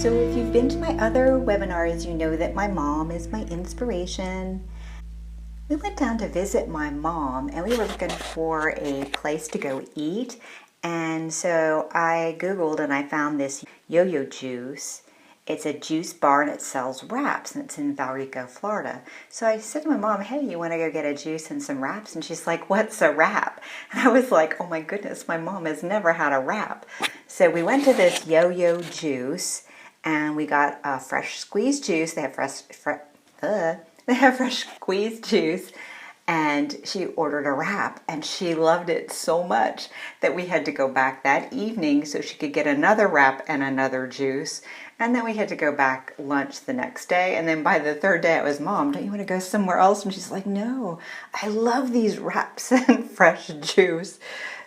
So if you've been to my other webinars, you know that my mom is my inspiration. We went down to visit my mom and we were looking for a place to go eat. And so I Googled and I found this yo-yo juice. It's a juice bar and it sells wraps and it's in Valrico, Florida. So I said to my mom, hey, you want to go get a juice and some wraps? And she's like, what's a wrap? And I was like, oh my goodness, my mom has never had a wrap. So we went to this yo-yo juice and we got a fresh squeezed juice. They have fresh squeezed juice. And she ordered a wrap and she loved it so much that we had to go back that evening so she could get another wrap and another juice. And then we had to go back lunch the next day. And then by the third day it was, Mom, don't you want to go somewhere else? And she's like, no, I love these wraps and fresh juice.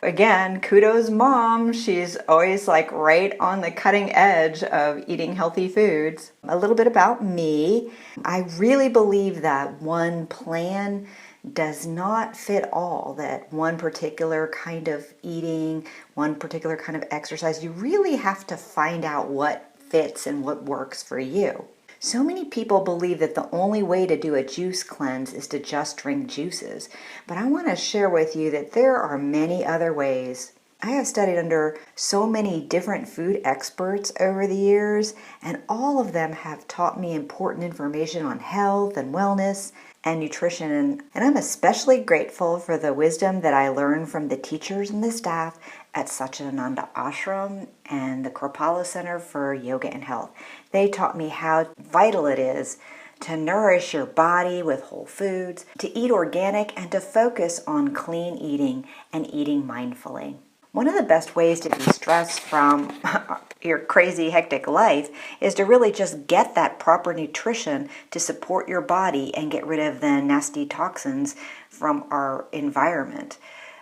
Again, kudos Mom. She's always like right on the cutting edge of eating healthy foods. A little bit about me. I really believe that one plan does not fit all, that one particular kind of eating, one particular kind of exercise, you really have to find out what fits and what works for you. So many people believe that the only way to do a juice cleanse is to just drink juices, but I want to share with you that there are many other ways. I have studied under so many different food experts over the years, and all of them have taught me important information on health and wellness and nutrition. And I'm especially grateful for the wisdom that I learned from the teachers and the staff at Satchidananda Ashram and the Kripalu Center for Yoga and Health. They taught me how vital it is to nourish your body with whole foods, to eat organic, and to focus on clean eating and eating mindfully. One of the best ways to de-stress from your crazy, hectic life is to really just get that proper nutrition to support your body and get rid of the nasty toxins from our environment.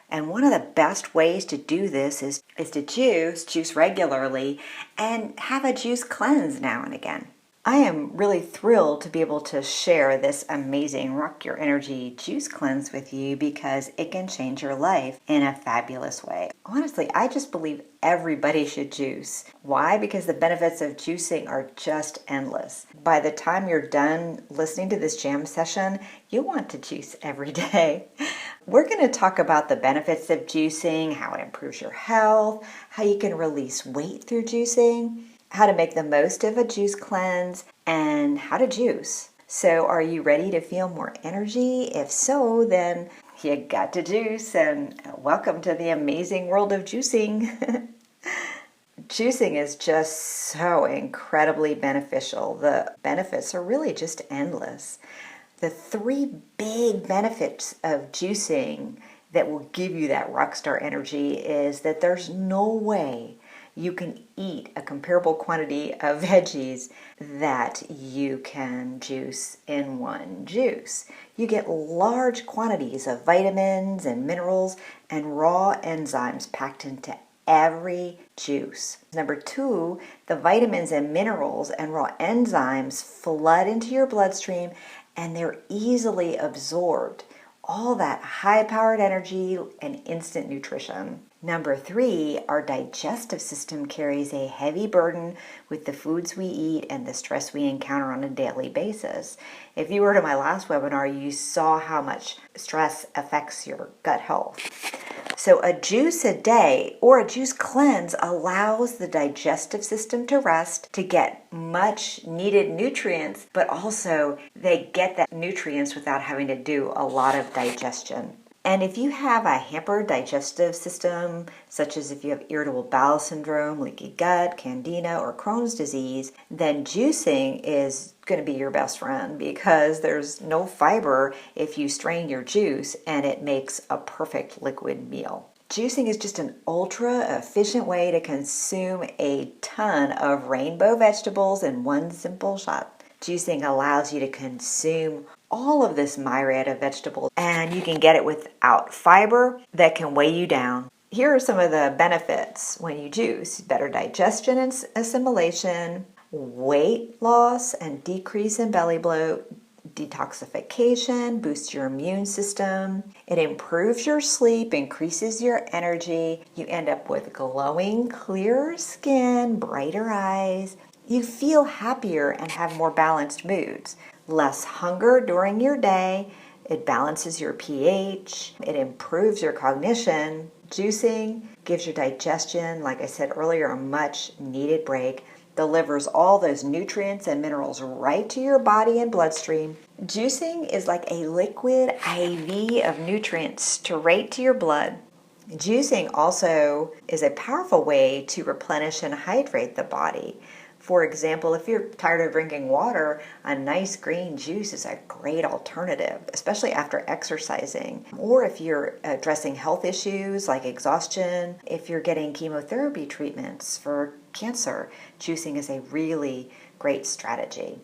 And one of the best ways to do this is to juice regularly, and have a juice cleanse now and again. I am really thrilled to be able to share this amazing Rock Your Energy juice cleanse with you because it can change your life in a fabulous way. Honestly, I just believe everybody should juice. Why? Because the benefits of juicing are just endless. By the time you're done listening to this jam session, you'll want to juice every day. We're going to talk about the benefits of juicing, how it improves your health, how you can release weight through juicing, how to make the most of a juice cleanse, and how to juice. So are you ready to feel more energy? If so, then you got to juice, and welcome to the amazing world of juicing. Juicing is just so incredibly beneficial. The benefits are really just endless. The three big benefits of juicing that will give you that rockstar energy is that there's no way you can eat a comparable quantity of veggies that you can juice in one juice. You get large quantities of vitamins and minerals and raw enzymes packed into every juice. Number two, the vitamins and minerals and raw enzymes flood into your bloodstream and they're easily absorbed. All that high-powered energy and instant nutrition. Number three, our digestive system carries a heavy burden with the foods we eat and the stress we encounter on a daily basis. If you were to my last webinar, you saw how much stress affects your gut health. So a juice a day or a juice cleanse allows the digestive system to rest, to get much needed nutrients, but also they get that nutrients without having to do a lot of digestion. And if you have a hampered digestive system, such as if you have irritable bowel syndrome, leaky gut, candida, or Crohn's disease, then juicing is going to be your best friend because there's no fiber if you strain your juice and it makes a perfect liquid meal. Juicing is just an ultra efficient way to consume a ton of rainbow vegetables in one simple shot. Juicing allows you to consume all of this myriad of vegetables, and you can get it without fiber that can weigh you down. Here are some of the benefits when you juice: better digestion and assimilation, weight loss and decrease in belly bloat, detoxification, boosts your immune system, it improves your sleep, increases your energy, you end up with glowing, clearer skin, brighter eyes, You feel happier and have more balanced moods. Less hunger during your day. It balances your pH. It improves your cognition. Juicing gives your digestion, like I said earlier, a much needed break. Delivers all those nutrients and minerals right to your body and bloodstream. Juicing is like a liquid IV of nutrients straight to your blood. Juicing also is a powerful way to replenish and hydrate the body. For example, if you're tired of drinking water, a nice green juice is a great alternative, especially after exercising. Or if you're addressing health issues like exhaustion, if you're getting chemotherapy treatments for cancer, juicing is a really great strategy.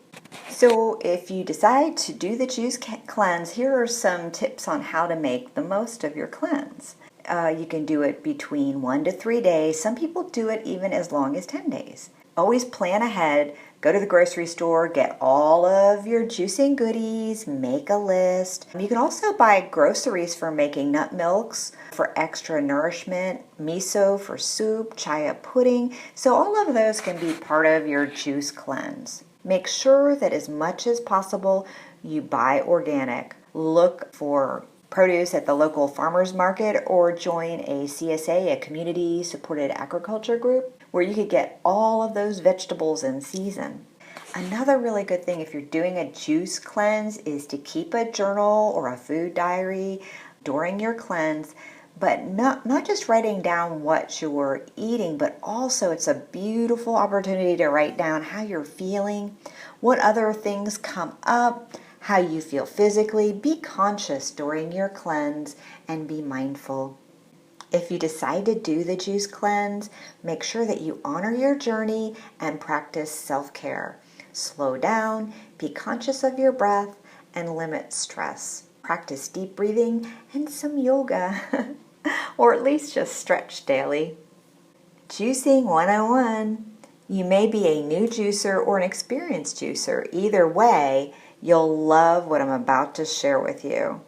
So if you decide to do the juice cleanse, here are some tips on how to make the most of your cleanse. You can do it between 1 to 3 days. Some people do it even as long as 10 days. Always plan ahead. Go to the grocery store, get all of your juicing goodies, make a list. You can also buy groceries for making nut milks for extra nourishment, miso for soup, chia pudding. So all of those can be part of your juice cleanse. Make sure that as much as possible you buy organic. Look for produce at the local farmers market or join a CSA, a community supported agriculture group, where you could get all of those vegetables in season. Another really good thing if you're doing a juice cleanse is to keep a journal or a food diary during your cleanse, but not just writing down what you're eating, but also it's a beautiful opportunity to write down how you're feeling, what other things come up, how you feel physically. Be conscious during your cleanse and be mindful. If you decide to do the juice cleanse, make sure that you honor your journey and practice self-care. Slow down, be conscious of your breath, and limit stress. Practice deep breathing and some yoga, or at least just stretch daily. Juicing 101. You may be a new juicer or an experienced juicer. Either way, you'll love what I'm about to share with you.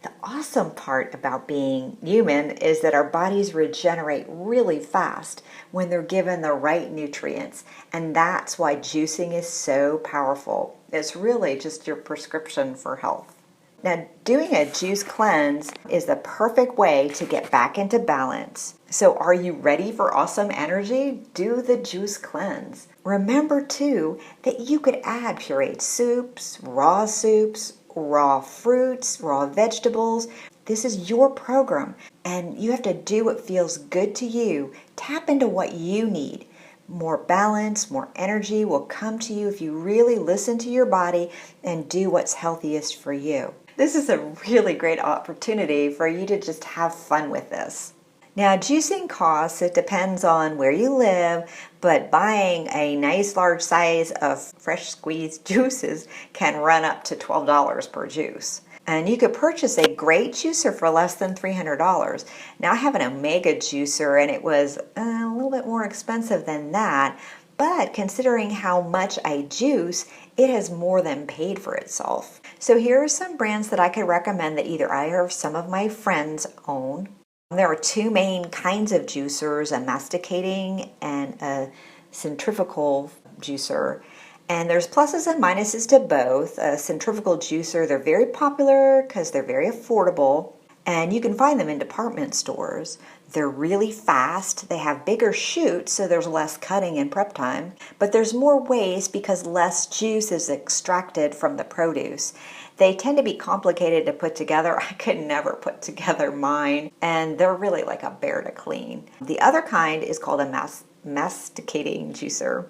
The awesome part about being human is that our bodies regenerate really fast when they're given the right nutrients, and that's why juicing is so powerful. It's really just your prescription for health. Now, doing a juice cleanse is the perfect way to get back into balance. So are you ready for awesome energy? Do the juice cleanse. Remember, too, that you could add pureed soups, raw fruits, raw vegetables. This is your program, and you have to do what feels good to you. Tap into what you need. More balance, more energy will come to you if you really listen to your body and do what's healthiest for you. This is a really great opportunity for you to just have fun with this. Now, juicing costs, it depends on where you live, but buying a nice large size of fresh squeezed juices can run up to $12 per juice. And you could purchase a great juicer for less than $300. Now, I have an Omega juicer, and it was a little bit more expensive than that, but considering how much I juice, it has more than paid for itself. So here are some brands that I could recommend that either I or some of my friends own. There are two main kinds of juicers, a masticating and a centrifugal juicer. And there's pluses and minuses to both. A centrifugal juicer, they're very popular because they're very affordable. And you can find them in department stores. They're really fast. They have bigger chutes, so there's less cutting and prep time. But there's more waste because less juice is extracted from the produce. They tend to be complicated to put together. I could never put together mine, and they're really like a bear to clean. The other kind is called a masticating juicer.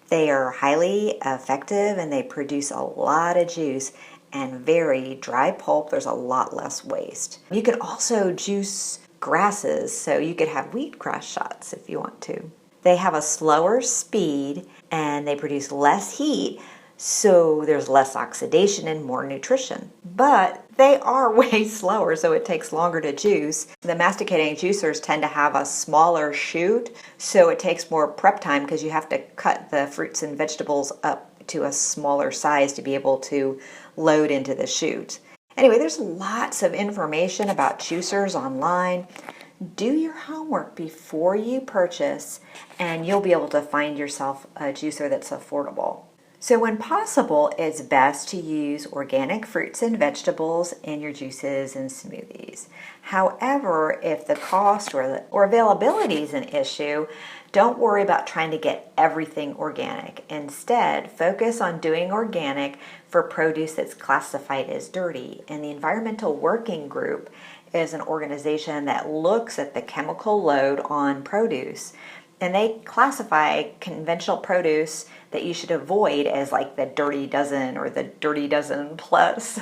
They are highly effective, and they produce a lot of juice and very dry pulp. There's a lot less waste. You can also juice grasses, so you could have wheatgrass shots if you want to. They have a slower speed, and they produce less heat, so there's less oxidation and more nutrition. But they are way slower, so it takes longer to juice. The masticating juicers tend to have a smaller chute, so it takes more prep time because you have to cut the fruits and vegetables up to a smaller size to be able to load into the chute. Anyway, there's lots of information about juicers online. Do your homework before you purchase, and you'll be able to find yourself a juicer that's affordable. So when possible, it's best to use organic fruits and vegetables in your juices and smoothies. However, if the cost or availability is an issue, don't worry about trying to get everything organic. Instead, focus on doing organic for produce that's classified as dirty. And the Environmental Working Group is an organization that looks at the chemical load on produce. And they classify conventional produce that you should avoid as like the dirty dozen or the dirty dozen plus.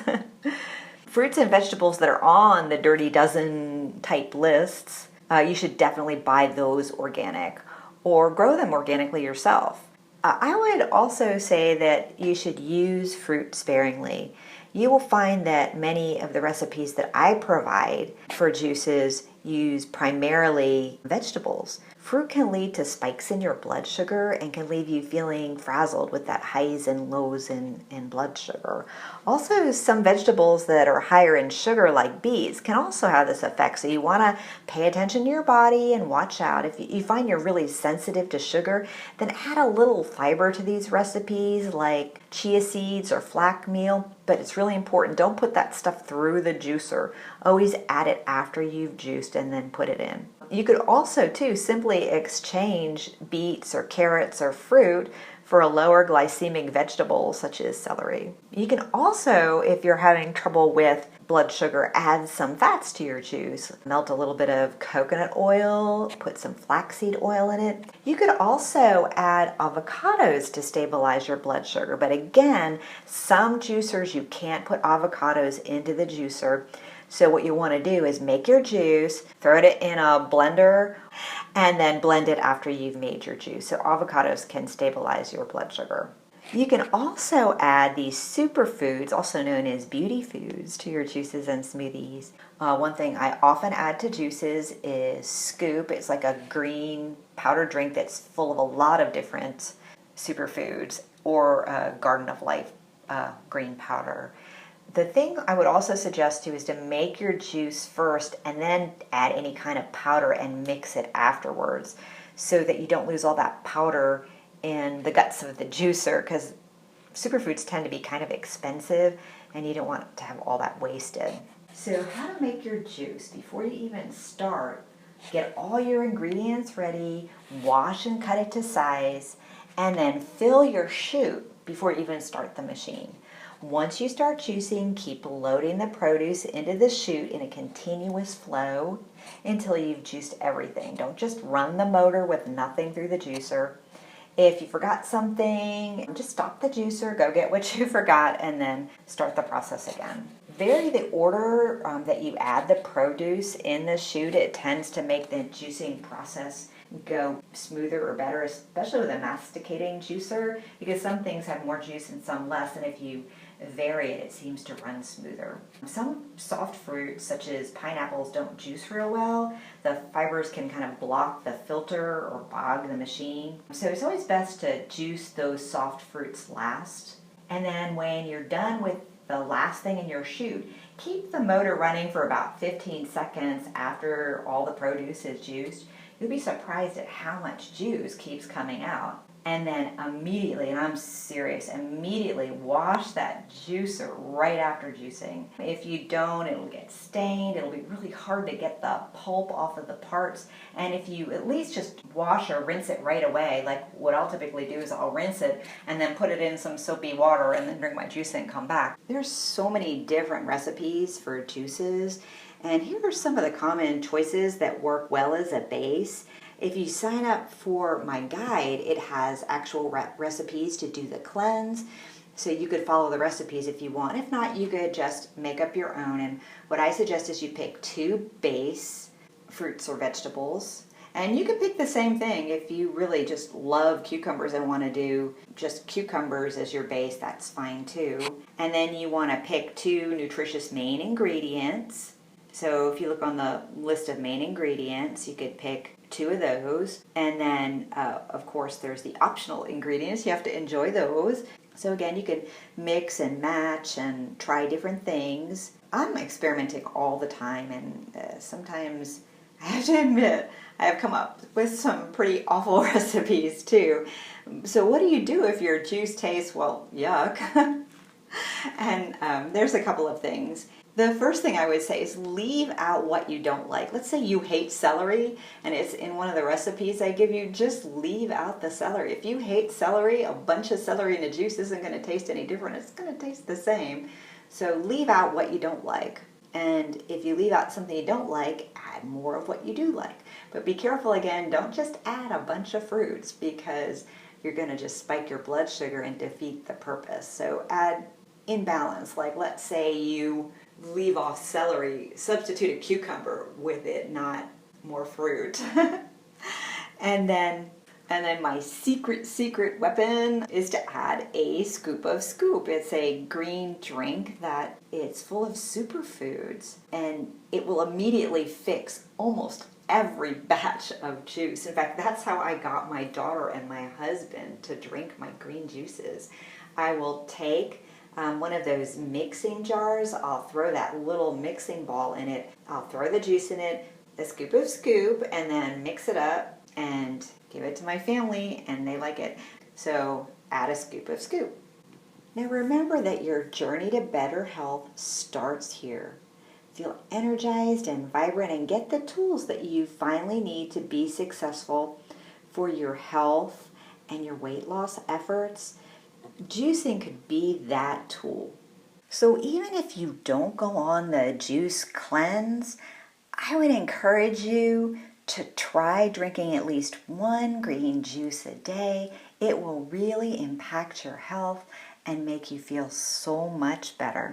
Fruits and vegetables that are on the dirty dozen type lists, you should definitely buy those organic or grow them organically yourself. I would also say that you should use fruit sparingly. You will find that many of the recipes that I provide for juices use primarily vegetables. Fruit can lead to spikes in your blood sugar and can leave you feeling frazzled with that highs and lows in blood sugar. Also, some vegetables that are higher in sugar, like beets, can also have this effect. So you want to pay attention to your body and watch out. If you find you're really sensitive to sugar, then add a little fiber to these recipes, like chia seeds or flax meal. But it's really important, don't put that stuff through the juicer. Always add it after you've juiced and then put it in. You could also, too, simply exchange beets or carrots or fruit for a lower glycemic vegetable such as celery. You can also, if you're having trouble with blood sugar, add some fats to your juice. Melt a little bit of coconut oil, put some flaxseed oil in it. You could also add avocados to stabilize your blood sugar, but again, some juicers you can't put avocados into the juicer. So what you want to do is make your juice, throw it in a blender, and then blend it after you've made your juice. So avocados can stabilize your blood sugar. You can also add these superfoods, also known as beauty foods, to your juices and smoothies. One thing I often add to juices is Scoop. It's like a green powder drink that's full of a lot of different superfoods, or Garden of Life green powder. The thing I would also suggest too is to make your juice first and then add any kind of powder and mix it afterwards, so that you don't lose all that powder in the guts of the juicer, because superfoods tend to be kind of expensive and you don't want to have all that wasted. So how to make your juice before you even start: get all your ingredients ready, wash and cut it to size, and then fill your chute before you even start the machine. Once you start juicing, keep loading the produce into the chute in a continuous flow until you've juiced everything. Don't just run the motor with nothing through the juicer. If you forgot something, just stop the juicer, go get what you forgot, and then start the process again. Vary the order that you add the produce in the chute. It tends to make the juicing process go smoother or better, especially with a masticating juicer, because some things have more juice and some less, and if you vary it, it seems to run smoother. Some soft fruits, such as pineapples, don't juice real well. The fibers can kind of block the filter or bog the machine. So it's always best to juice those soft fruits last. And then when you're done with the last thing in your chute, keep the motor running for about 15 seconds after all the produce is juiced. You'll be surprised at how much juice keeps coming out. And then immediately, and I'm serious, immediately wash that juicer right after juicing. If you don't, it'll get stained. It'll be really hard to get the pulp off of the parts. And if you at least just wash or rinse it right away, like what I'll typically do is I'll rinse it and then put it in some soapy water and then drink my juice and come back. There's so many different recipes for juices, and here are some of the common choices that work well as a base. If you sign up for my guide, it has actual recipes to do the cleanse, so you could follow the recipes if you want. If not, you could just make up your own. And what I suggest is you pick 2 base fruits or vegetables. And you could pick the same thing if you really just love cucumbers and want to do just cucumbers as your base, that's fine too. And then you want to pick 2 nutritious main ingredients. So if you look on the list of main ingredients, you could pick 2 of those. And then, of course, there's the optional ingredients. You have to enjoy those. So again, you can mix and match and try different things. I'm experimenting all the time, and sometimes I have to admit, I have come up with some pretty awful recipes too. So what do you do if your juice tastes, well, yuck? And there's a couple of things. The first thing I would say is leave out what you don't like. Let's say you hate celery and it's in one of the recipes I give you, just leave out the celery. If you hate celery, a bunch of celery in a juice isn't going to taste any different. It's going to taste the same. So leave out what you don't like. And if you leave out something you don't like, add more of what you do like. But be careful again, don't just add a bunch of fruits because you're going to just spike your blood sugar and defeat the purpose. So add in balance. Like let's say you leave off celery, substitute a cucumber with it, not more fruit. And then my secret weapon is to add a scoop of Scoop. It's a green drink that it's full of superfoods and it will immediately fix almost every batch of juice. In fact, that's how I got my daughter and my husband to drink my green juices. I will take one of those mixing jars, I'll throw that little mixing ball in it, I'll throw the juice in it, a scoop of Scoop, and then mix it up and give it to my family, and they like it. So add a scoop of Scoop. Now remember that your journey to better health starts here. Feel energized and vibrant and get the tools that you finally need to be successful for your health and your weight loss efforts. Juicing could be that tool. So even if you don't go on the juice cleanse, I would encourage you to try drinking at least one green juice a day. It will really impact your health and make you feel so much better.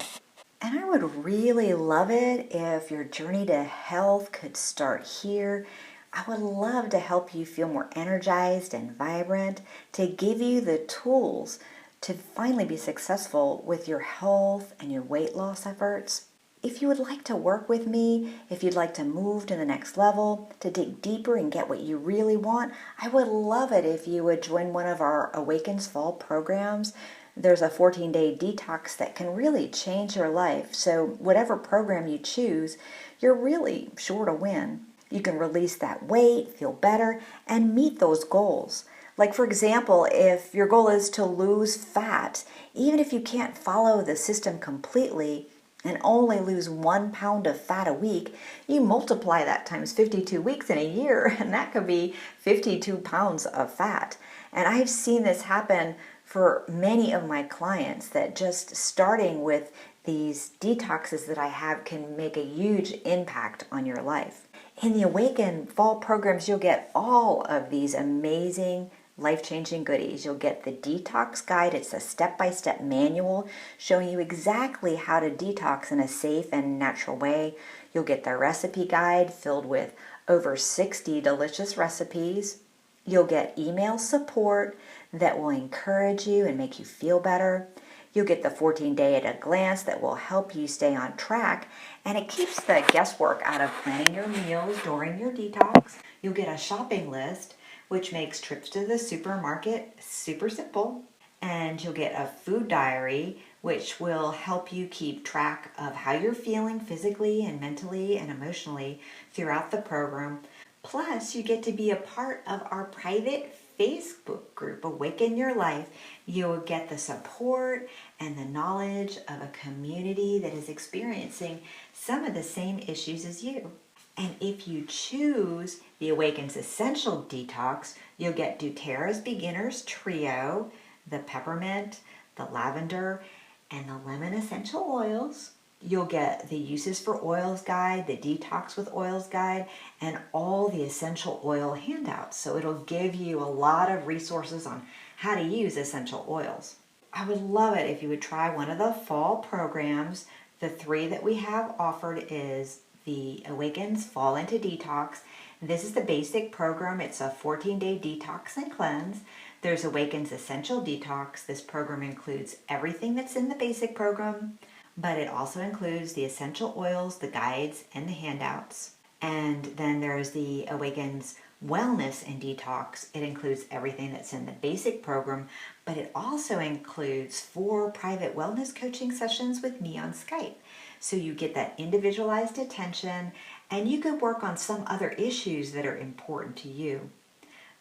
And I would really love it if your journey to health could start here. I would love to help you feel more energized and vibrant, to give you the tools to finally be successful with your health and your weight loss efforts. If you would like to work with me, if you'd like to move to the next level, to dig deeper and get what you really want, I would love it if you would join one of our Awaken's fall programs. There's a 14-day detox that can really change your life. So whatever program you choose, you're really sure to win. You can release that weight, feel better, and meet those goals. Like for example, if your goal is to lose fat, even if you can't follow the system completely and only lose 1 pound of fat a week, you multiply that times 52 weeks in a year, and that could be 52 pounds of fat. And I've seen this happen for many of my clients, that just starting with these detoxes that I have can make a huge impact on your life. In the Awaken fall programs, you'll get all of these amazing life-changing goodies. You'll get the detox guide. It's a step-by-step manual showing you exactly how to detox in a safe and natural way. You'll get the recipe guide filled with over 60 delicious recipes. You'll get email support that will encourage you and make you feel better. You'll get the 14-day at a glance that will help you stay on track, and it keeps the guesswork out of planning your meals during your detox. You'll get a shopping list, which makes trips to the supermarket super simple. And you'll get a food diary, which will help you keep track of how you're feeling physically and mentally and emotionally throughout the program. Plus, you get to be a part of our private Facebook group, Awaken Your Life. You'll get the support and the knowledge of a community that is experiencing some of the same issues as you. And if you choose the Awaken's Essential Detox, you'll get doTERRA's Beginner's Trio, the peppermint, the lavender, and the lemon essential oils. You'll get the Uses for Oils guide, the Detox with Oils guide, and all the essential oil handouts. So it'll give you a lot of resources on how to use essential oils. I would love it if you would try one of the fall programs. The 3 that we have offered is the Awaken's Fall into Detox. This is the basic program. It's a 14-day detox and cleanse. There's Awaken's Essential Detox. This program includes everything that's in the basic program, but it also includes the essential oils, the guides, and the handouts. And then there's the Awaken's Wellness and Detox. It includes everything that's in the basic program, but it also includes 4 private wellness coaching sessions with me on Skype. So you get that individualized attention And you could work on some other issues that are important to you.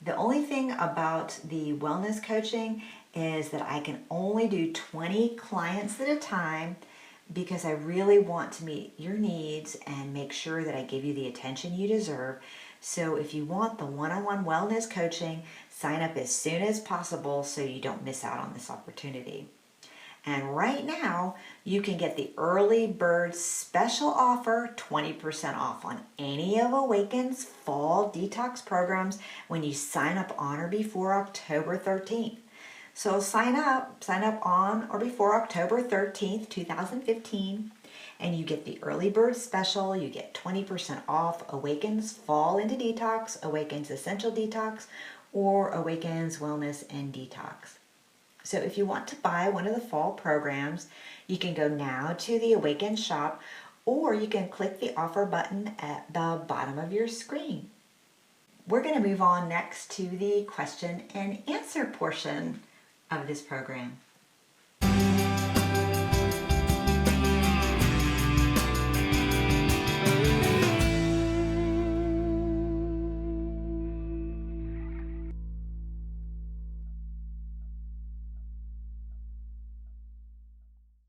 The only thing about the wellness coaching is that I can only do 20 clients at a time because I really want to meet your needs and make sure that I give you the attention you deserve. So if you want the one-on-one wellness coaching, sign up as soon as possible so you don't miss out on this opportunity. And right now, you can get the early bird special offer, 20% off on any of Awaken's fall detox programs when you sign up on or before October 13th. So sign up on or before October 13th, 2015, and you get the early bird special. You get 20% off Awaken's Fall into Detox, Awaken's Essential Detox, or Awaken's Wellness and Detox. So if you want to buy one of the fall programs, you can go now to the Awaken shop, or you can click the offer button at the bottom of your screen. We're going to move on next to the question and answer portion of this program.